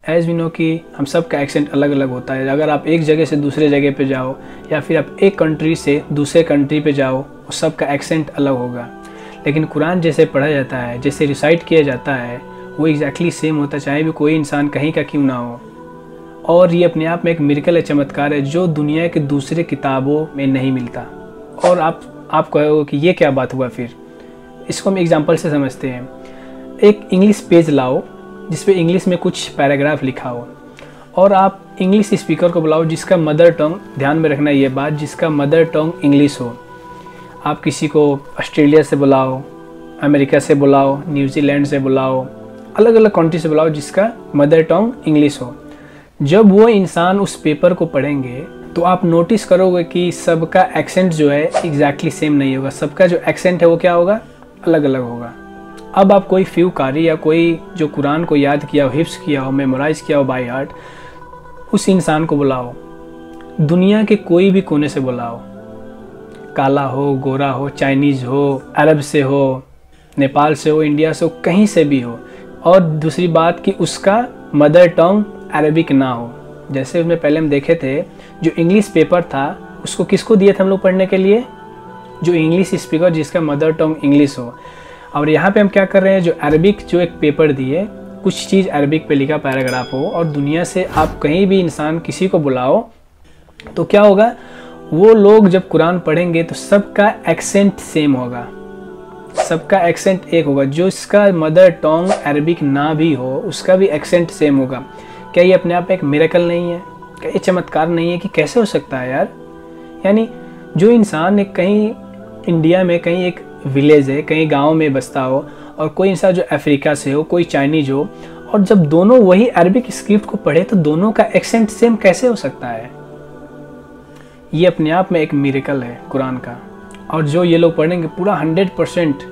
As we know कि हम सब का एक्सेंट अलग अलग होता है। अगर आप एक जगह से दूसरे जगह पे जाओ या फिर आप एक कंट्री से दूसरे कंट्री पे जाओ, उस सब का एक्सेंट अलग होगा। लेकिन कुरान जैसे पढ़ा जाता है, जैसे रिसाइट किया जाता है, वो एग्जैक्टली सेम होता, चाहे भी कोई इंसान कहीं का क्यों ना हो। और ये अपने आप में एक मिरेकल है, चमत्कार है, जो दुनिया के दूसरे किताबों में नहीं मिलता। और आप कहोगे कि ये क्या बात हुआ फिर? इसको हम एग्जांपल से समझते हैं। एक इंग्लिश पेज लाओ जिस पे इंग्लिश में कुछ पैराग्राफ लिखा हो, और आप इंग्लिश स्पीकर को बुलाओ जिसका मदर टंग, ध्यान में रखना ये बात, जिसका मदर टंग इंग्लिश हो। आप किसी को ऑस्ट्रेलिया से बुलाओ, अमेरिका से बुलाओ, न्यूजीलैंड से बुलाओ, अलग अलग कंट्री से बुलाओ जिसका मदर टंग इंग्लिश हो। जब वो इंसान उस पेपर को पढ़ेंगे तो आप नोटिस करोगे कि सबका एक्सेंट जो है एग्जैक्टली सेम नहीं होगा। सबका जो एक्सेंट है वो क्या होगा? अलग अलग होगा। अब आप कोई फ्यू कारी या कोई जो कुरान को याद किया हो, हिफ्स किया हो, मेमोराइज किया हो बाय हार्ट, उस इंसान को बुलाओ, दुनिया के कोई भी कोने से बुलाओ, काला हो, गोरा हो, चाइनीज़ हो, अरब से हो, नेपाल से हो, इंडिया से हो, कहीं से भी हो। और दूसरी बात कि उसका मदर टंग अरबिक ना हो। जैसे उसमें पहले हम देखे थे, जो इंग्लिश पेपर था उसको किसको दिए थे हम लोग पढ़ने के लिए? जो इंग्लिश स्पीकर जिसका मदर टंग इंग्लिश हो। और यहाँ पे हम क्या कर रहे हैं, जो अरबिक जो एक पेपर दिए, कुछ चीज़ अरबिक पे लिखा पैराग्राफ हो, और दुनिया से आप कहीं भी इंसान किसी को बुलाओ तो क्या होगा? वो लोग जब कुरान पढ़ेंगे तो सबका एक्सेंट सेम होगा, सबका एक्सेंट एक होगा। जो इसका मदर टंग अरबिक ना भी हो उसका भी एक्सेंट सेम होगा। क्या ये अपने आप में एक मिरेकल नहीं है? क्या ये चमत्कार नहीं है? कि कैसे हो सकता है यार? यानी जो इंसान एक कहीं इंडिया में कहीं एक विलेज है, कहीं गांव में बसता हो, और कोई इंसान जो अफ्रीका से हो, कोई चाइनीज हो, और जब दोनों वही अरबिक स्क्रिप्ट को पढ़े तो दोनों का एक्सेंट सेम कैसे हो सकता है? ये अपने आप में एक मिरेकल है कुरान का। और जो ये लोग पढ़ेंगे पूरा 100%,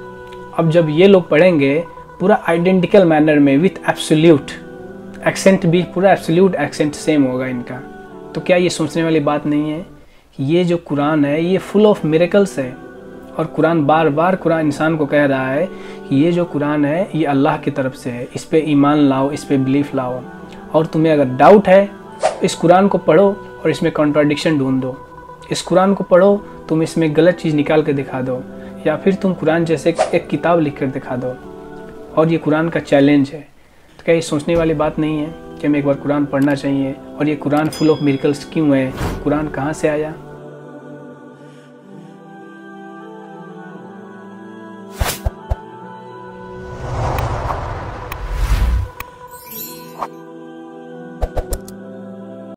अब जब ये लोग पढ़ेंगे पूरा आइडेंटिकल मैनर में विथ एब्सोल्यूट एक्सेंट, भी पूरा एब्सोल्यूट एक्सेंट सेम होगा इनका। तो क्या ये सोचने वाली बात नहीं है कि ये जो कुरान है ये फुल ऑफ मिरेकल्स है? और कुरान बार बार कुरान इंसान को कह रहा है कि ये जो कुरान है ये अल्लाह की तरफ से है, इस पे ईमान लाओ, इस पे बिलीफ लाओ। और तुम्हें अगर डाउट है इस कुरान को पढ़ो और इसमें कॉन्ट्राडिक्शन ढूंढ दो। इस कुरान को पढ़ो, तुम इसमें गलत चीज़ निकाल के दिखा दो, या फिर तुम कुरान जैसे एक किताब लिख कर दिखा दो। और ये कुरान का चैलेंज है। तो क्या ये सोचने वाली बात नहीं है कि हमें एक बार कुरान पढ़ना चाहिए? और ये कुरान फुल ऑफ मिरेकल्स क्यों है? कुरान कहाँ से आया?